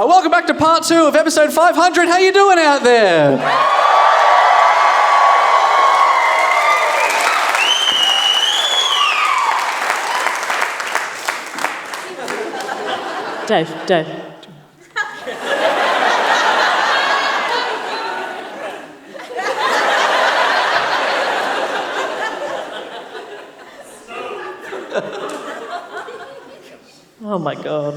Welcome back to part 2 of episode 500. How you doing out there? Dave. Oh my God.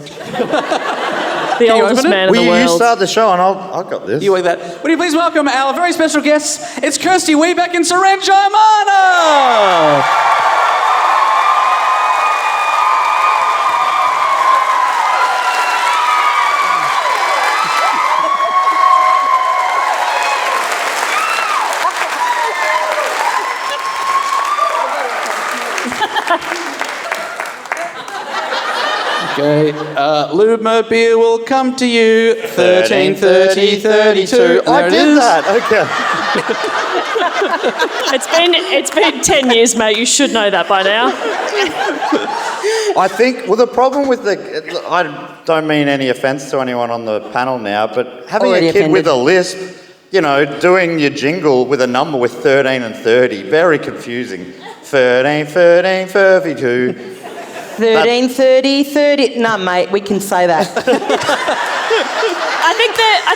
The oldest man in the world. Will you start the show and I'll got this. You like that? Would you please welcome our very special guests? It's Kirsty, Webeck and Suren Jayemanne! Okay, Lube beer will come to you. 13, 30, 32. I did that. Okay. It's been 10 years, mate. You should know that by now. I think, the problem with I don't mean any offence to anyone on the panel now, but having Already a kid offended. with a lisp, doing your jingle with a number with 13 and 30, very confusing. 13, 13, 32. 13, 30, 30. No, mate, we can say that. I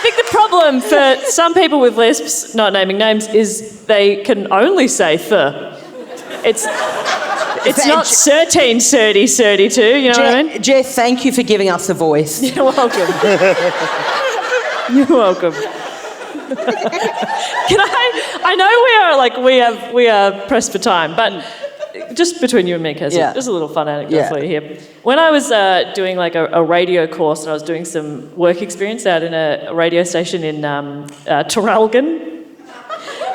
think the problem for some people with lisps, not naming names, is they can only say th. It's not 13, 30, 32, you know what I mean? Jess, thank you for giving us a voice. You're welcome. You're welcome. I know we are pressed for time, but just between you and me, Kirsty, just a little fun anecdote for you here. When I was doing a radio course and I was doing some work experience out in a radio station in Traralgon.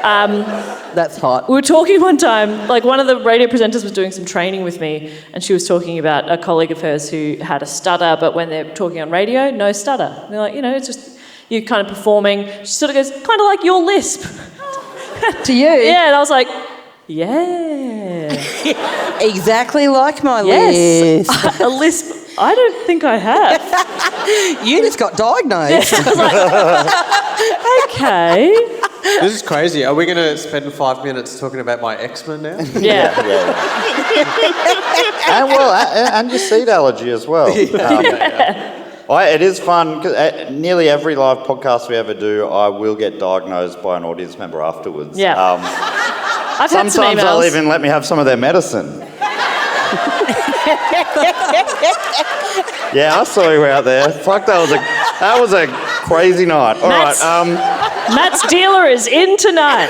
That's hot. We were talking one time, one of the radio presenters was doing some training with me and she was talking about a colleague of hers who had a stutter, but when they're talking on radio, no stutter. And they're like, it's just you kind of performing. She sort of goes, kind of like your lisp. To you? Yeah, and I was like, yeah. Exactly like my yes. lisp. A lisp, I don't think I have. You just got diagnosed. I was like, okay. This is crazy. Are we going to spend 5 minutes talking about my eczema now? Yeah. And your seed allergy as well. It is fun, because nearly every live podcast we ever do, I will get diagnosed by an audience member afterwards. Yeah. I've had some sometimes emails. they'll even let me have some of their medicine. Yeah, I saw you out there. Fuck, that was a crazy night. All right. Matt's dealer is in tonight.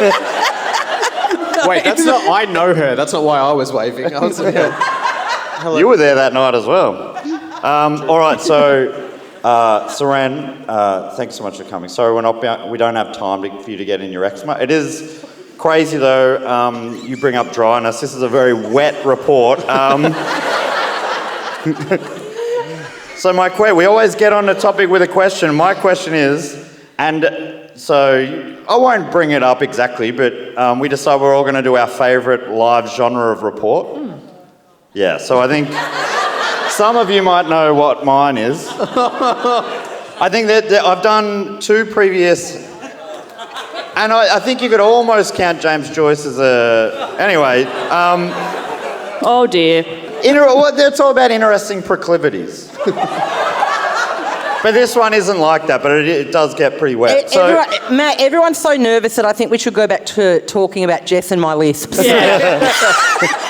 Wait, that's not... I know her. That's not why I was waving. I was hello. You were there that night as well. All right, so... Suren, thanks so much for coming. Sorry, we don't have time for you to get in your eczema. It is crazy though, you bring up dryness. This is a very wet report. So we always get on the topic with a question. My question is, and so I won't bring it up exactly, but we decided we're all going to do our favourite live genre of report. Yeah, so I think... Some of you might know what mine is. I think that I've done 2 previous... And I think you could almost count James Joyce as a... Anyway. Oh, dear. It's all about interesting proclivities. But this one isn't like that, but it does get pretty wet. Matt, everyone's so nervous that I think we should go back to talking about Jess and my lisps. Yeah.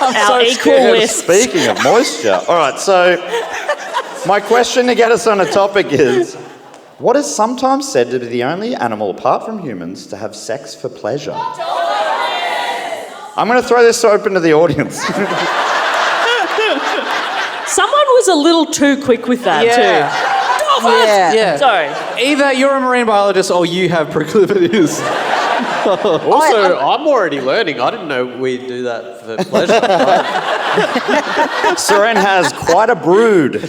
Our equal lisps. Speaking of moisture. All right, so my question to get us on a topic is, what is sometimes said to be the only animal apart from humans to have sex for pleasure? I'm going to throw this open to the audience. Someone was a little too quick with that too. Yeah. Sorry. Either you're a marine biologist or you have proclivities. Also, I'm already learning. I didn't know we do that for pleasure. Suren has quite a brood.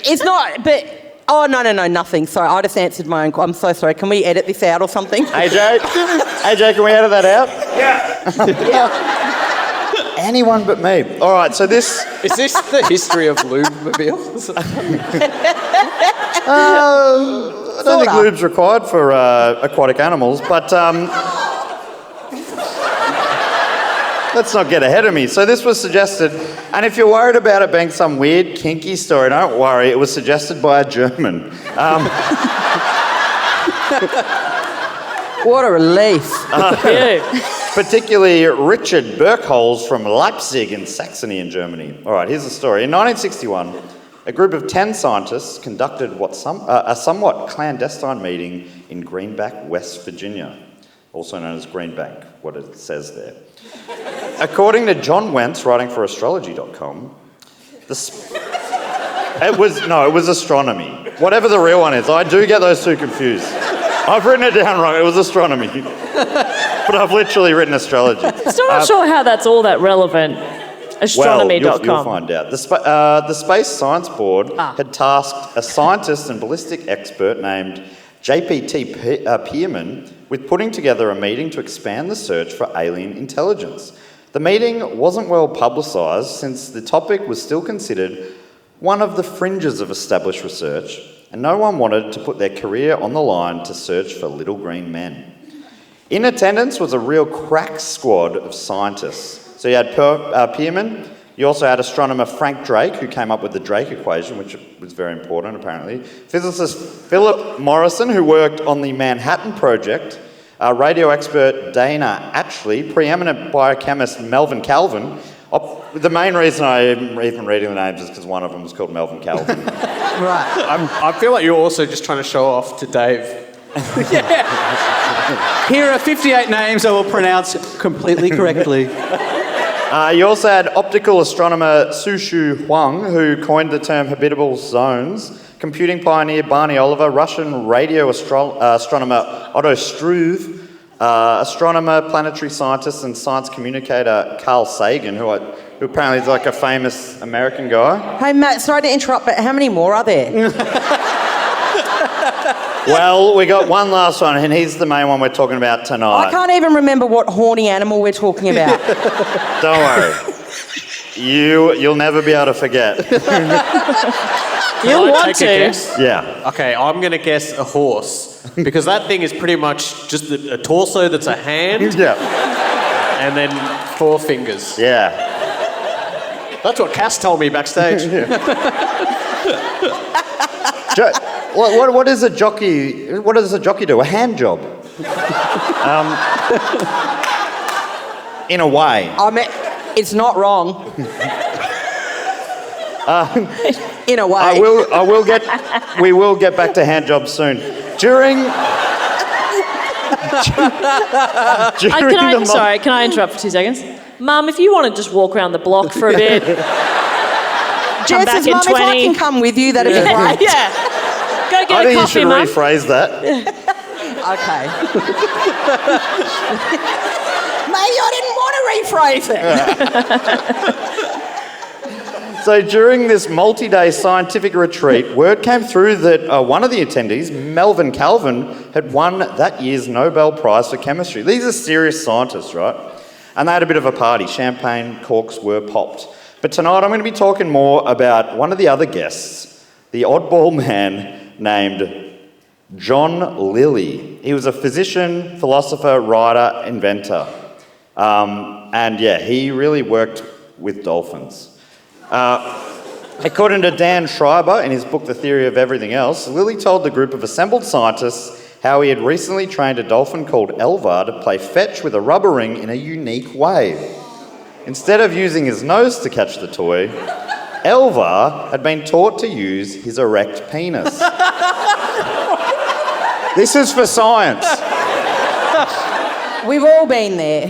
It's not, but... Oh, no, nothing. Sorry, I just answered my own... I'm so sorry. Can we edit this out or something? AJ, can we edit that out? Yeah. Anyone but me. All right, so this... Is this the history of lube-mobiles? I don't think lube's required for aquatic animals, but let's not get ahead of me. So this was suggested, and if you're worried about it being some weird, kinky story, don't worry, it was suggested by a German. What a relief. Particularly Richard Birkholz from Leipzig in Saxony in Germany. All right, here's the story. In 1961, a group of 10 scientists conducted a somewhat clandestine meeting in Greenback, West Virginia, also known as Greenbank, what it says there. According to John Wentz, writing for astrology.com, it was astronomy. Whatever the real one is, I do get those two confused. I've written it down wrong, it was astronomy. But I've literally written astrology. Still not sure how that's all that relevant. Astronomy.com. Well, you'll find out. The Space Science Board had tasked a scientist and ballistic expert named JPT Pearman with putting together a meeting to expand the search for alien intelligence. The meeting wasn't well publicised since the topic was still considered one of the fringes of established research, and no one wanted to put their career on the line to search for little green men. In attendance was a real crack squad of scientists. So you had Pearman, you also had astronomer Frank Drake, who came up with the Drake equation, which was very important apparently, physicist Philip Morrison, who worked on the Manhattan Project, radio expert Dana Atchley, preeminent biochemist Melvin Calvin. The main reason I'm even reading the names is because one of them was called Melvin Calvin. Right. I feel like you're also just trying to show off to Dave. Here are 58 names I will pronounce completely correctly. You also had optical astronomer Su-Shu Huang, who coined the term habitable zones, computing pioneer Barney Oliver, Russian radio astronomer Otto Struve, astronomer, planetary scientist and science communicator Carl Sagan, who apparently is like a famous American guy. Hey, Matt, sorry to interrupt, but how many more are there? Well, we got one last one, and he's the main one we're talking about tonight. I can't even remember what horny animal we're talking about. Don't worry. You'll never be able to forget. You'll want Take to. a guess? Yeah. Okay, I'm going to guess a horse, because that thing is pretty much just a torso that's a hand Yeah. and then 4 fingers. Yeah. That's what Cass told me backstage. What does a jockey do? A hand job. In a way. I mean, it's not wrong. In a way. We will get back to hand jobs soon. During Can I interrupt for 2 seconds? Mum, if you want to just walk around the block for a bit. Jess, back Mum, in if I 20. can come with you, that'd be great. Yeah. Go I get a think you coffee, should Mum. rephrase that. Okay. Maybe I didn't want to rephrase it. So during this multi-day scientific retreat, word came through that one of the attendees, Melvin Calvin, had won that year's Nobel Prize for Chemistry. These are serious scientists, right? And they had a bit of a party. Champagne corks were popped. But tonight I'm going to be talking more about one of the other guests, the oddball man named John Lilly. He was a physician, philosopher, writer, inventor. And yeah, he really worked with dolphins. According to Dan Schreiber in his book The Theory of Everything Else, Lilly told the group of assembled scientists how he had recently trained a dolphin called Elvar to play fetch with a rubber ring in a unique way. Instead of using his nose to catch the toy, Elvar had been taught to use his erect penis. This is for science. We've all been there.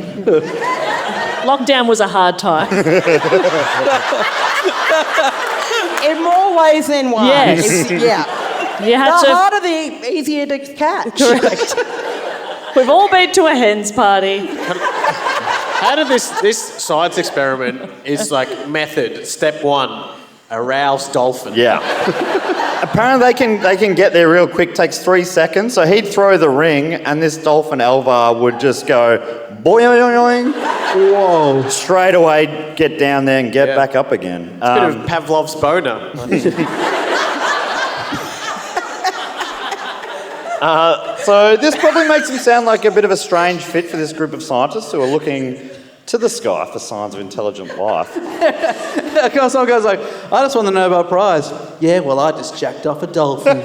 Lockdown was a hard time. In more ways than one. Yes. Yeah. You had The to. harder, the easier to catch. Correct. We've all been to a hen's party. How did this science experiment is like method, step 1, arouse dolphin. Yeah. Apparently they can get there real quick, takes 3 seconds. So he'd throw the ring and this dolphin Elvar would just go boing. Whoa. straight away get down there and get back up again. Bit of Pavlov's boner. So this probably makes him sound like a bit of a strange fit for this group of scientists who are looking to the sky for signs of intelligent life. Someone goes like, I just won the Nobel Prize. Yeah, well, I just jacked off a dolphin.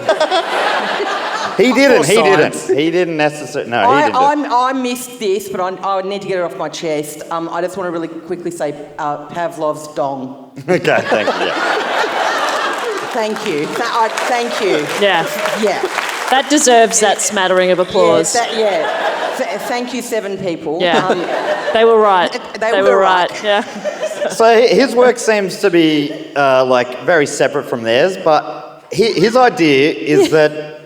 He didn't necessarily. No, he didn't. I missed this, but I need to get it off my chest. I just want to really quickly say Pavlov's dong. Okay, thank you. Yeah. Thank you. Thank you. Yeah. Yeah. That deserves that smattering of applause. Thank you, 7 people. Yeah. They were right. They were right. Yeah. So his work seems to be very separate from theirs, but his idea is that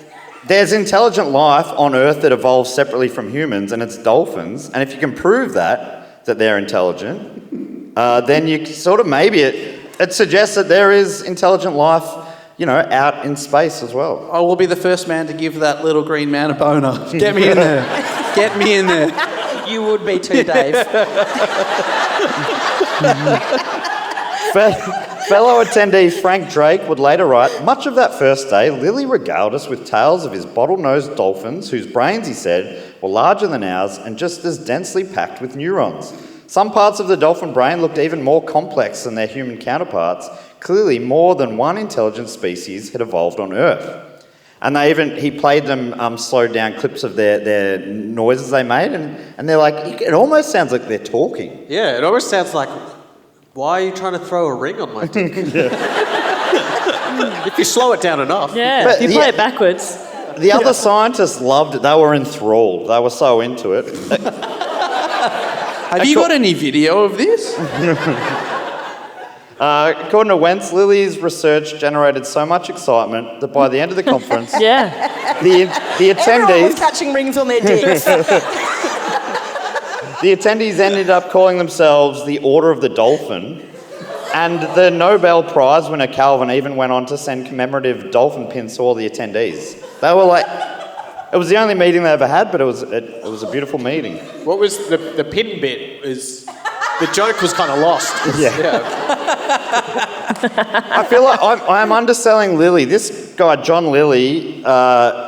there's intelligent life on Earth that evolves separately from humans, and it's dolphins. And if you can prove that they're intelligent, then you sort of maybe it suggests that there is intelligent life, out in space as well. I will be the first man to give that little green man a boner. Get me in there. Get me in there. You would be too, Dave. Fellow attendee Frank Drake would later write, much of that first day, Lilly regaled us with tales of his bottle-nosed dolphins, whose brains, he said, were larger than ours and just as densely packed with neurons. Some parts of the dolphin brain looked even more complex than their human counterparts. Clearly, more than one intelligent species had evolved on Earth. And he played them slowed down clips of their noises they made, and they're like, it almost sounds like they're talking. Yeah, it almost sounds like, why are you trying to throw a ring on my dick? If you slow it down enough. Yeah, But if you play it backwards. The other scientists loved it. They were enthralled. They were so into it. Have you got any video of this? According to Wentz, Lilly's research generated so much excitement that by the end of the conference, the Everyone was attendees catching rings on their dicks. the attendees ended up calling themselves the Order of the Dolphin, and the Nobel Prize winner Calvin even went on to send commemorative dolphin pins to all the attendees. They were like, it was the only meeting they ever had, but it was a beautiful meeting. What was the pin bit? The joke was kind of lost. Yeah. I feel like I'm underselling Lilly. This guy, John Lilly,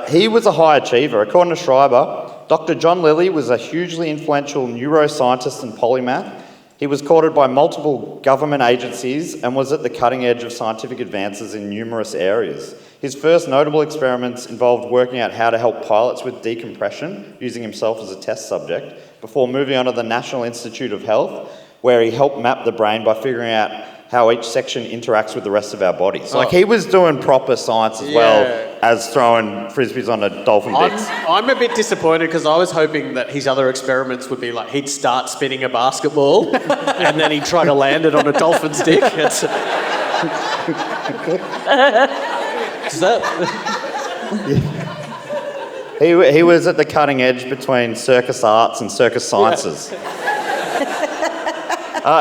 he was a high achiever. According to Schreiber, Dr. John Lilly was a hugely influential neuroscientist and polymath. He was courted by multiple government agencies and was at the cutting edge of scientific advances in numerous areas. His first notable experiments involved working out how to help pilots with decompression, using himself as a test subject, before moving on to the National Institute of Health, where he helped map the brain by figuring out how each section interacts with the rest of our body. So he was doing proper science as well as throwing frisbees on a dolphin dicks. I'm a bit disappointed because I was hoping that his other experiments would be like he'd start spinning a basketball and then he'd try to land it on a dolphin's dick. He was at the cutting edge between circus arts and circus sciences.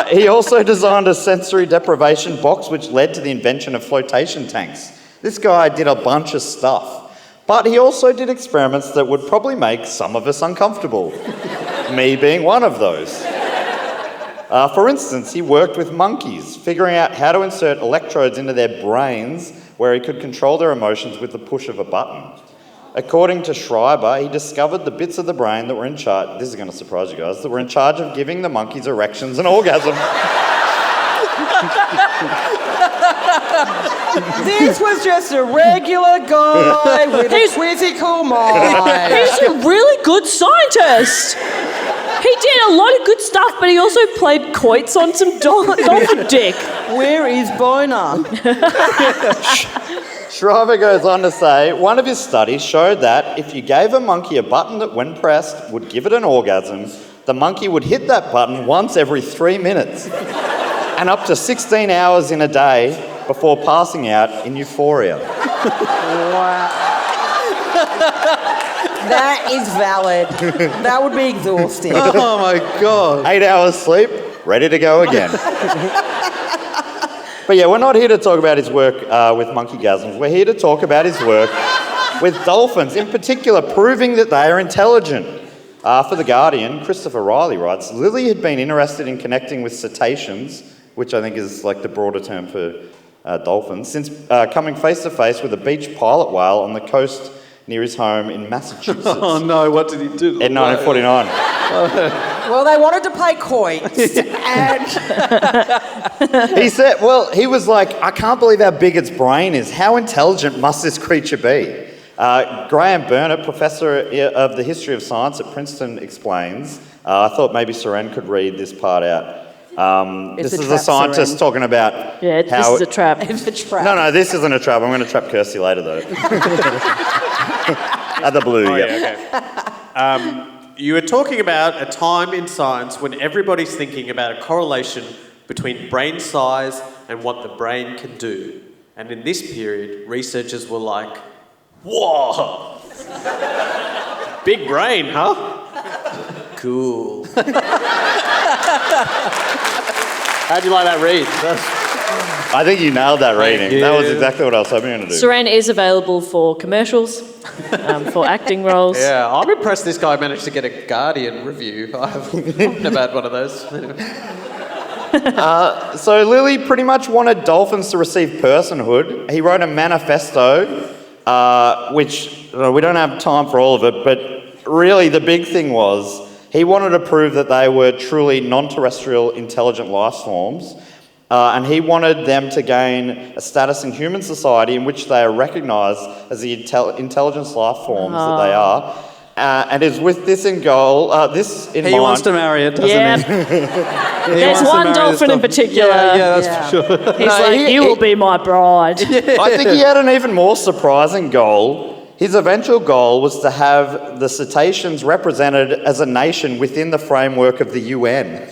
He also designed a sensory deprivation box which led to the invention of flotation tanks. This guy did a bunch of stuff, but he also did experiments that would probably make some of us uncomfortable, me being one of those. For instance, he worked with monkeys, figuring out how to insert electrodes into their brains where he could control their emotions with the push of a button. According to Schreiber, he discovered the bits of the brain that were in charge, this is going to surprise you guys, that were in charge of giving the monkeys erections and orgasm. This was just a regular guy with a quizzical mind. He's a really good scientist. He did a lot of good stuff, but he also played quoits on some dolphin dick. Where is Boner? Schreiber goes on to say, one of his studies showed that if you gave a monkey a button that, when pressed, would give it an orgasm, the monkey would hit that button once every 3 minutes and up to 16 hours in a day before passing out in euphoria. Wow. That is valid. That would be exhausting. Oh my God. 8 hours sleep, ready to go again. But yeah, we're not here to talk about his work with monkeygasms. We're here to talk about his work with dolphins, in particular, proving that they are intelligent. For The Guardian, Christopher Riley writes, Lily had been interested in connecting with cetaceans, which I think is like the broader term for dolphins, since coming face to face with a beach pilot whale on the coast near his home in Massachusetts. Oh no, what did he do? In 1949. Well, they wanted to pay coins, and He said, well, he was like, I can't believe how big its brain is. How intelligent must this creature be? Graham Burnett, professor of the history of science at Princeton, explains. I thought maybe Suren could read this part out. This is a scientist talking about this is a trap. it's a trap. No, this isn't a trap. I'm going to trap Kirsty later, though. At the blue, Okay. You were talking about a time in science when everybody's thinking about a correlation between brain size and what the brain can do. And in this period, researchers were like, whoa! Big brain, huh? Cool. How'd you like that read? I think you nailed that reading. you. That was exactly what I was hoping you were going to do. Suren is available for commercials, for acting roles. Yeah, I'm impressed this guy managed to get a Guardian review. I've never had one of those. So Lilly pretty much wanted dolphins to receive personhood. He wrote a manifesto, which we don't have time for all of it, but really the big thing was he wanted to prove that they were truly non-terrestrial intelligent life forms, and he wanted them to gain a status in human society in which they are recognised as the intelligence life forms that they are. And is with this in goal, He wants to marry it, doesn't Yeah. he? There's one dolphin in particular. Yeah, that's for sure. He's like, you will be my bride. I think he had an even more surprising goal. His eventual goal was to have the cetaceans represented as a nation within the framework of the UN.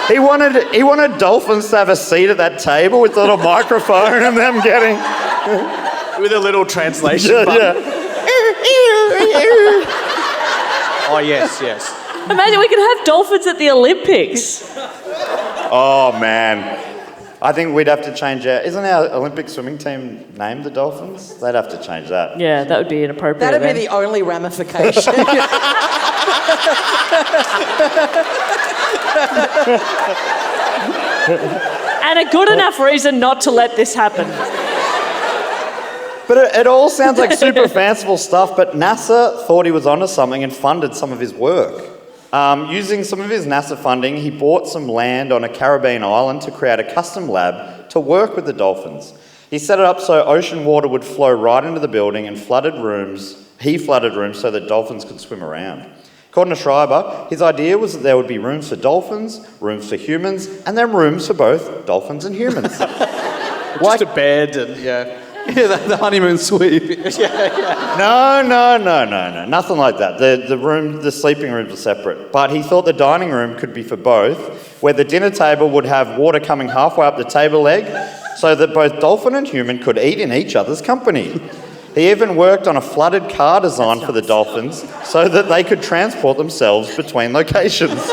He wanted dolphins to have a seat at that table with a little microphone and them getting... With a little translation button. Oh, yes. Imagine we could have dolphins at the Olympics. Oh, man. I think we'd have to change our... Isn't our Olympic swimming team named the Dolphins? They'd have to change that. Yeah, that would be inappropriate. That'd be then. the only ramification. And a good enough reason not to let this happen. But it all sounds like super fanciful stuff, but NASA thought he was onto something and funded some of his work. Using some of his NASA funding, he bought some land on a Caribbean island to create a custom lab to work with the dolphins. He set it up so ocean water would flow right into the building and flooded rooms so that dolphins could swim around. According to Schreiber, his idea was that there would be rooms for dolphins, rooms for humans, and then rooms for both dolphins and humans. Just a bed and, Yeah, the honeymoon suite. No, nothing like that. The sleeping rooms are separate. But he thought the dining room could be for both, where the dinner table would have water coming halfway up the table leg, so that both dolphin and human could eat in each other's company. He even worked on a flooded car design for the dolphins, so that they could transport themselves between locations.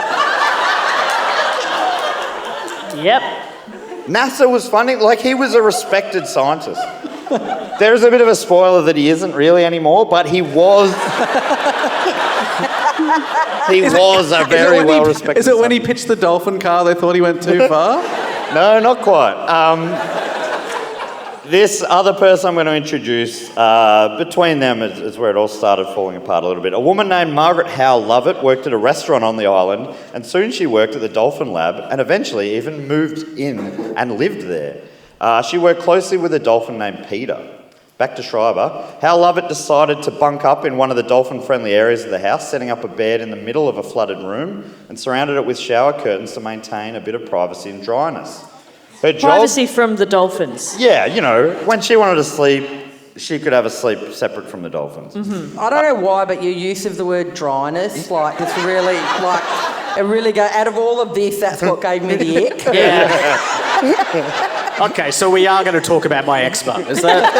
Yep. NASA was funding, like he was a respected scientist. There's a bit of a spoiler that he isn't really anymore, but he was. He was a very well-respected. Is it when he scientist. pitched the dolphin car they thought he went too far? No, not quite. This other person I'm going to introduce, between them is where it all started falling apart a little bit. A woman named Margaret Howe Lovett worked at a restaurant on the island, and soon she worked at the Dolphin Lab, and eventually even moved in and lived there. She worked closely with a dolphin named Peader. Back to Schreiber, Howe Lovett decided to bunk up in one of the dolphin-friendly areas of the house, setting up a bed in the middle of a flooded room and surrounded it with shower curtains to maintain a bit of privacy and dryness. Her job... Privacy from the dolphins. Yeah, you know, when she wanted to sleep, she could have a sleep separate from the dolphins. Mm-hmm. I don't know why, but your use of the word dryness, like, it's really, like, it really go out of all of this, that's what gave me the ick. Yeah. Okay, so we are going to talk about my ex-bum, is that?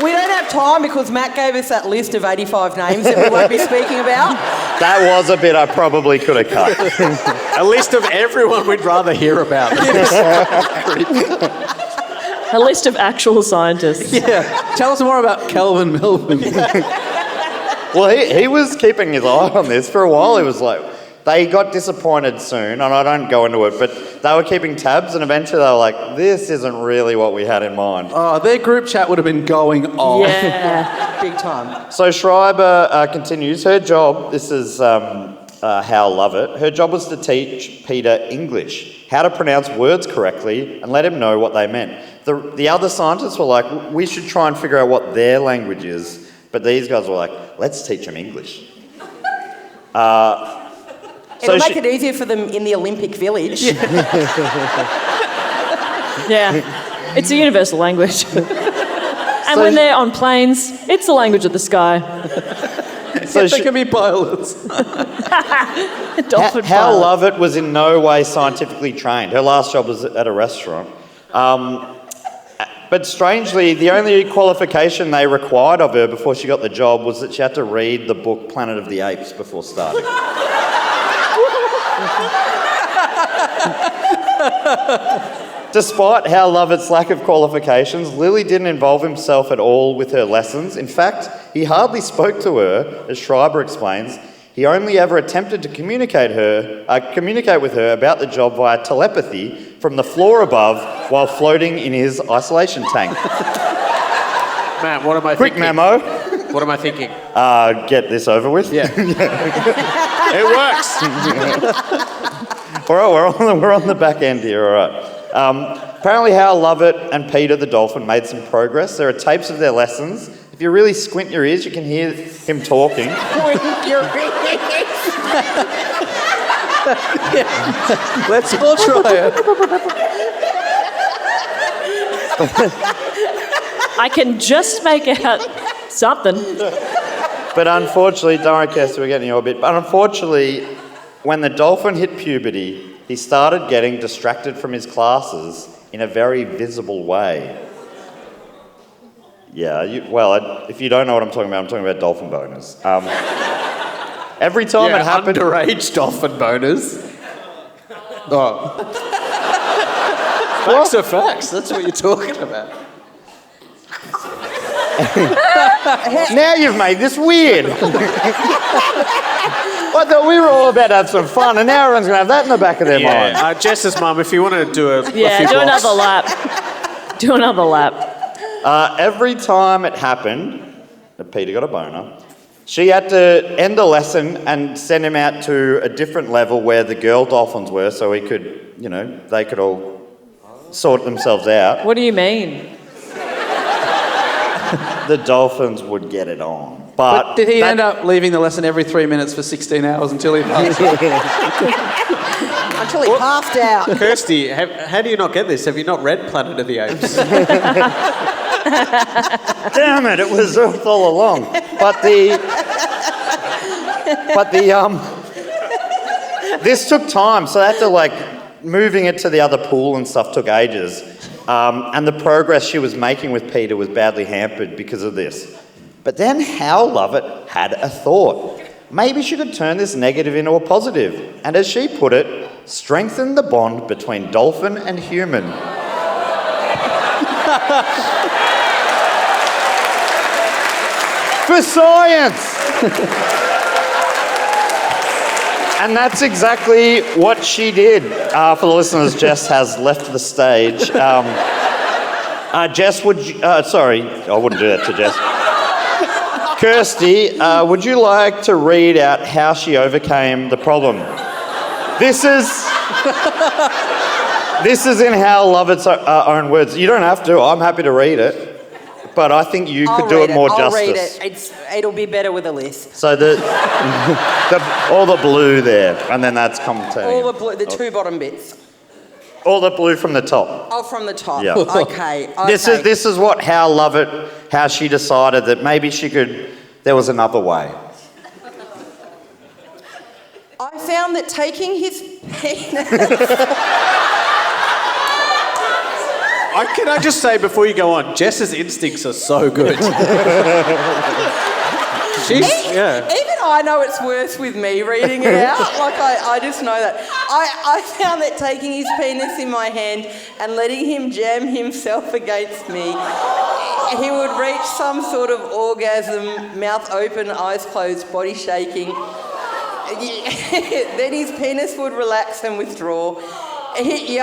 We don't have time because Matt gave us that list of 85 names that we won't be speaking about. That was a bit I probably could have cut. A list of everyone we'd rather hear about. A list of actual scientists. Yeah. Tell us more about Kelvin Melbourne. Well, he was keeping his eye on this for a while. He was like, they got disappointed soon, and I don't go into it, but they were keeping tabs, and eventually they were like, this isn't really what we had in mind. Oh, their group chat would have been going off. Yeah. Big time. So Schreiber continues. Her job, this is Hal Lovett, her job was to teach Peter English, how to pronounce words correctly and let him know what they meant. The other scientists were like, we should try and figure out what their language is, but these guys were like, let's teach them English. It'll make it easier for them in the Olympic Village. Yeah. It's a universal language. And when they're on planes, it's the language of the sky. So They can be pilots. Dolphin Hal pilot. Lovett was in no way scientifically trained. Her last job was at a restaurant. But strangely, the only qualification they required of her before she got the job was that she had to read the book Planet of the Apes before starting. Despite Hal Lovett's lack of qualifications, Lilly didn't involve himself at all with her lessons. In fact, he hardly spoke to her, as Schreiber explains. He only ever attempted to communicate with her about the job via telepathy from the floor above while floating in his isolation tank. Matt, what am I Quick thinking? memo. What am I thinking? Get this over with. Yeah. It works. All right, we're on the back end here, all right. Apparently Hal Lovett and Peter the dolphin made some progress. There are tapes of their lessons. If you really squint your ears, you can hear him talking. Let's all try it. I can just make out something. But unfortunately, don't worry, Kirsty, we're getting you a bit. But unfortunately, when the dolphin hit puberty, he started getting distracted from his classes in a very visible way. Yeah, if you don't know what I'm talking about dolphin boners. Every time it happened... Underage dolphin boners. Oh. Facts are facts. That's what you're talking about. Now you've made this weird. I thought we were all about to have some fun, and now everyone's going to have that in the back of their mind. Jess's mum, if you want to do a few Yeah, do blocks. another lap. Do another lap. Every time it happened, that Peter got a boner, she had to end the lesson and send him out to a different level where the girl dolphins were, so he could, they could all sort themselves out. What do you mean? The dolphins would get it on. But did he end up leaving the lesson every 3 minutes for 16 hours until he passed? Until he passed out. Kirsty, how do you not get this? Have you not read Planet of the Apes? Damn it, it was all along. This took time, so they had to moving it to the other pool and stuff took ages. And the progress she was making with Peter was badly hampered because of this. But then Hal Lovett had a thought. Maybe she could turn this negative into a positive. And as she put it, strengthen the bond between dolphin and human. For science! And that's exactly what she did. For the listeners, Jess has left the stage. Jess, sorry, I wouldn't do that to Jess. Kirsty, would you like to read out how she overcame the problem? This is in Hal Lovett's own words. You don't have to. I'm happy to read it. But I think you could do it more justice. I'll read it. It'll be better with a list. So all the blue there, and then that's commentating. All the blue, the two bottom bits. All the blue from the top. Oh, from the top. Yeah. Okay. This is what Hal Lovett, how she decided that maybe there was another way. I found that taking his penis... Can I just say before you go on, Jess's instincts are so good. Even I know it's worse with me reading it out. I just know that. I found that taking his penis in my hand and letting him jam himself against me, he would reach some sort of orgasm, mouth open, eyes closed, body shaking. Then his penis would relax and withdraw. He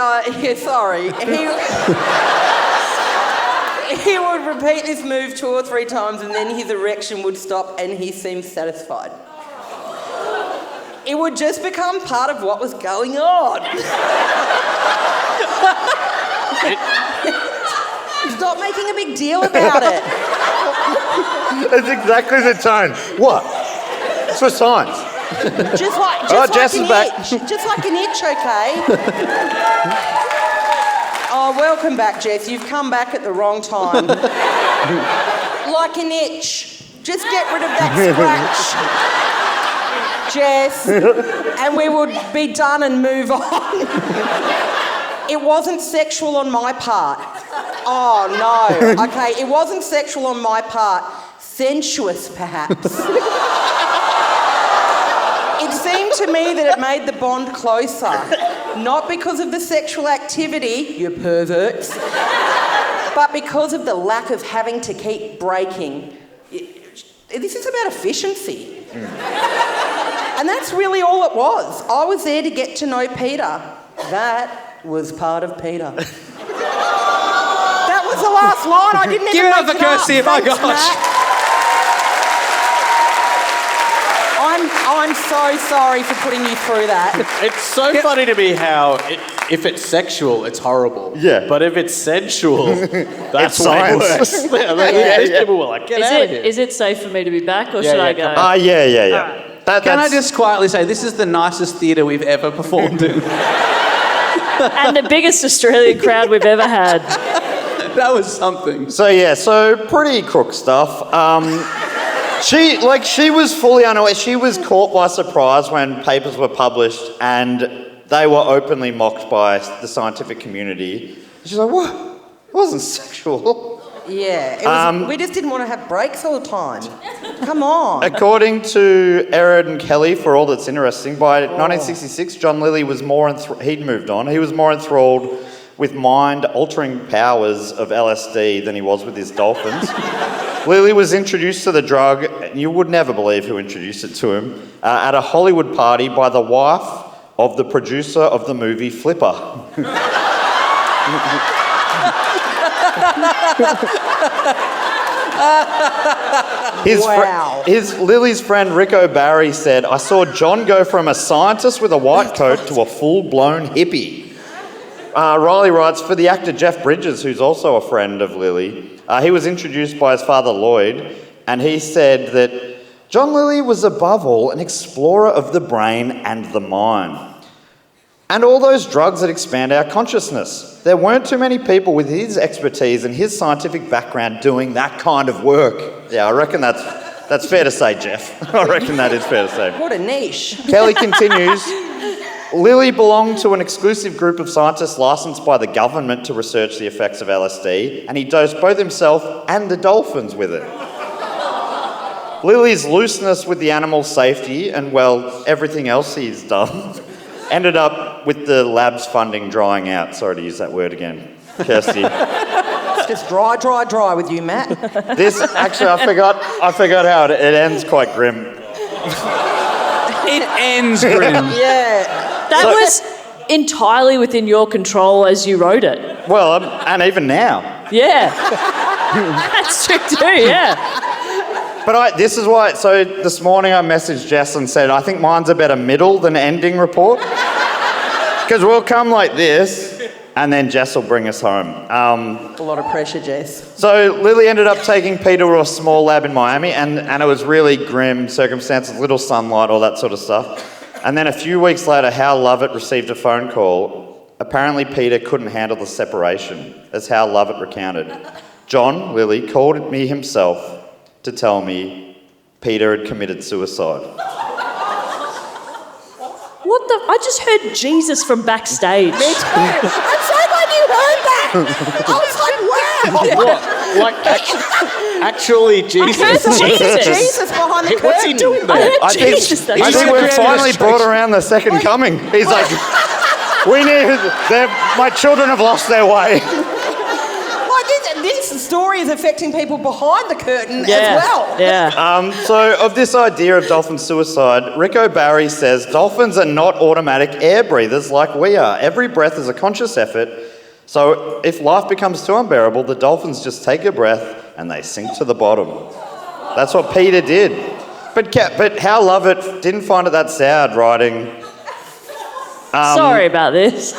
would repeat this move 2 or 3 times and then his erection would stop and he seemed satisfied. It would just become part of what was going on. Stop making a big deal about it. That's exactly the tone. What? It's for science. Just like Jess an is back. itch. Just like an itch, okay? Oh, welcome back, Jess. You've come back at the wrong time. Like an itch. Just get rid of that scratch, Jess, and we would be done and move on. It wasn't sexual on my part. Oh, no. Okay, it wasn't sexual on my part. Sensuous, perhaps. It seemed to me that it made the bond closer. Not because of the sexual activity, you perverts, but because of the lack of having to keep breaking. This is about efficiency. And that's really all it was. I was there to get to know Peter. That was part of Peter. That was the last line. I didn't even Give it up make for Kirsty, up. my Thanks, gosh. Matt. I'm so sorry for putting you through that. It's so funny to me how if it's sexual, it's horrible. Yeah. But if it's sensual, that's way science. worse. These people were like, get out of here. Is it safe for me to be back, or should I go? Yeah. Can I just quietly say, this is the nicest theatre we've ever performed in. And the biggest Australian crowd we've ever had. That was something. So pretty crook stuff. She was fully unaware. She was caught by surprise when papers were published and they were openly mocked by the scientific community. She's like, what? It wasn't sexual. Yeah, it was, we just didn't want to have breaks all the time. Come on. According to Erin and Kelly, for all that's interesting, by 1966, John Lilly was he'd moved on. He was more enthralled with mind-altering powers of LSD than he was with his dolphins. Lilly was introduced to the drug, and you would never believe who introduced it to him, at a Hollywood party by the wife of the producer of the movie Flipper. Wow. Lily's friend Rico Barry said, I saw John go from a scientist with a white coat to a full-blown hippie. Riley writes, for the actor Jeff Bridges, who's also a friend of Lilly, he was introduced by his father Lloyd, and he said that John Lilly was above all an explorer of the brain and the mind. And all those drugs that expand our consciousness. There weren't too many people with his expertise and his scientific background doing that kind of work. Yeah, I reckon that's fair to say, Jeff. I reckon that is fair to say. What a niche. Kelly continues, Lilly belonged to an exclusive group of scientists licensed by the government to research the effects of LSD, and he dosed both himself and the dolphins with it. Lilly's looseness with the animal's safety and, well, everything else he's done ended up with the lab's funding drying out. Sorry to use that word again, Kirsty. It's just dry with you, Matt. This, actually, I forgot how it ends quite grim. It ends grim. Yeah. That was entirely within your control as you wrote it. Well, and even now. Yeah. That's true too, yeah. But this is why, so this morning I messaged Jess and said, I think mine's a better middle than ending report. Because we'll come like this, and then Jess will bring us home. A lot of pressure, Jess. So Lilly ended up taking Peter to a small lab in Miami, and it was really grim circumstances, little sunlight, all that sort of stuff. And then a few weeks later, Hal Lovett received a phone call. Apparently Peter couldn't handle the separation, as Hal Lovett recounted. John, Lilly, called me himself to tell me Peter had committed suicide. What the? I just heard Jesus from backstage. Me too. I'm so glad you heard that. I was like, wow. What? Like, actually, Jesus. I heard Jesus. Jesus behind the curtain. What's he doing there? I heard I Jesus. think we've finally brought around the second coming. He's like, My children have lost their way. This story is affecting people behind the curtain as well. Yeah. So, of this idea of dolphin suicide, Rick O'Barry says dolphins are not automatic air breathers like we are. Every breath is a conscious effort. So, if life becomes too unbearable, the dolphins just take a breath and they sink to the bottom. That's what Peader did. But Hal Lovett didn't find it that sad writing. Sorry about this.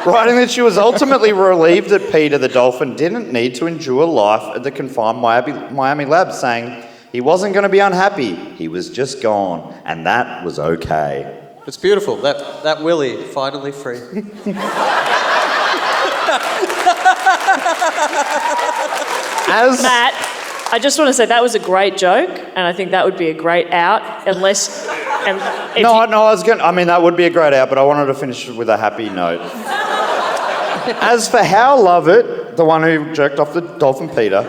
Writing that she was ultimately relieved that Peader the dolphin didn't need to endure life at the confined Miami lab, saying he wasn't going to be unhappy, he was just gone, and that was okay. It's beautiful. That Willie finally free. Matt, I just want to say that was a great joke, and I think that would be a great out, unless... that would be a great out, but I wanted to finish with a happy note. As for Hal Lovett, the one who jerked off the dolphin Peader,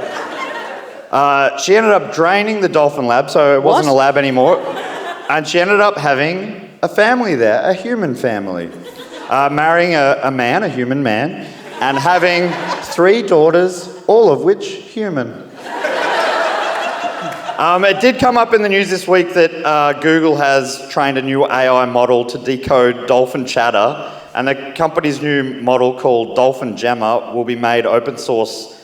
she ended up draining the dolphin lab, so it wasn't a lab anymore, and she ended up having a family there, a human family, marrying a man, a human man, and having 3 daughters, all of which human. It did come up in the news this week that Google has trained a new AI model to decode dolphin chatter, and the company's new model called Dolphin-human will be made open source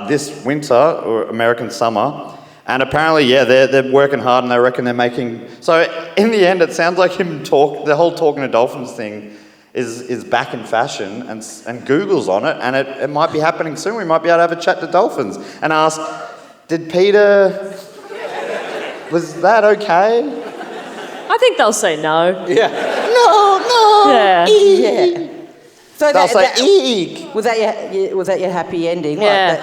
this winter, or American summer. And apparently, they're working hard, and they reckon they're making... So in the end, it sounds like the whole talking to dolphins thing is back in fashion, and Google's on it, and it might be happening soon. We might be able to have a chat to dolphins and ask, did Peader... Was that okay? I think they'll say no. Yeah. No. Yeah. Yeah. So They'll say, eek. Was that your happy ending? Yeah.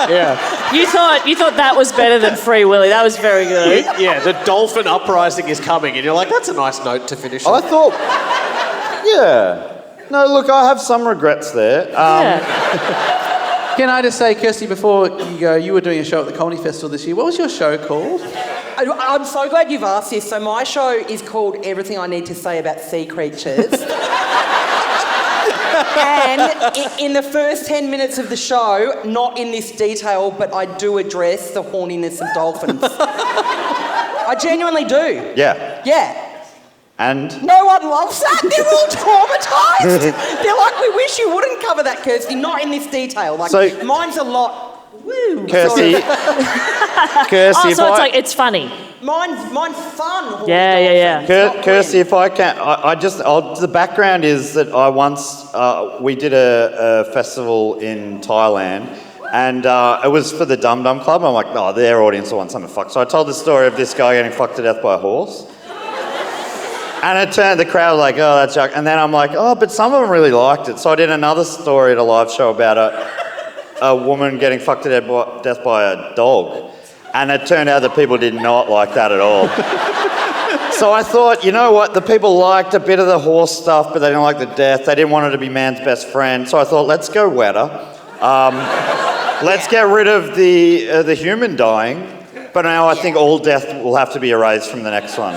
Yeah. You thought that was better than Free Willy. That was very good. Yeah, the dolphin uprising is coming, and you're like, that's a nice note to finish I on. thought... Yeah. No, look, I have some regrets there. Can I just say, Kirsty, before you go, you were doing a show at the Comedy Festival this year. What was your show called? I'm so glad you've asked this. So my show is called Everything I Need to Say About Sea Creatures. And in the first 10 minutes of the show, not in this detail, but I do address the horniness of dolphins. I genuinely do. Yeah. Yeah. And? No one loves that. They're all traumatised. They're like, we wish you wouldn't cover that, Kirsty. Not in this detail. Like, So- mine's a lot. Woo. Kirsty, Oh, so it's like, it's funny. Mine's fun. Yeah. Kirsty, if I can, the background is that I once, we did a festival in Thailand, and it was for the Dum Dum Club. I'm like, oh, their audience will want something fucked. So I told the story of this guy getting fucked to death by a horse. And it turned, the crowd was like, oh, that's yuck. And then I'm like, oh, but some of them really liked it. So I did another story at a live show about a woman getting fucked to death by a dog. And it turned out that people did not like that at all. So I thought, you know what? The people liked a bit of the horse stuff, but they didn't like the death. They didn't want her to be man's best friend. So I thought, let's go wetter. Let's get rid of the human dying. But now I think all death will have to be erased from the next one.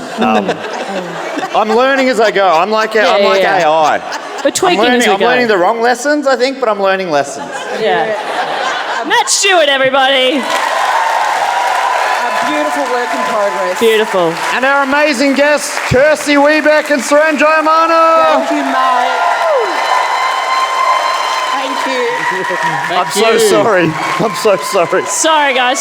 I'm learning as I go. I'm like AI. We're tweaking as we I'm go. learning the wrong lessons, I think, but I'm learning lessons. Yeah. Matt Stewart, everybody. A beautiful work in progress. Beautiful. And our amazing guests, Kirsty Webeck and Suren Jayemanne. Thank you, mate. Thank you. I'm so sorry. I'm so sorry. Sorry, guys.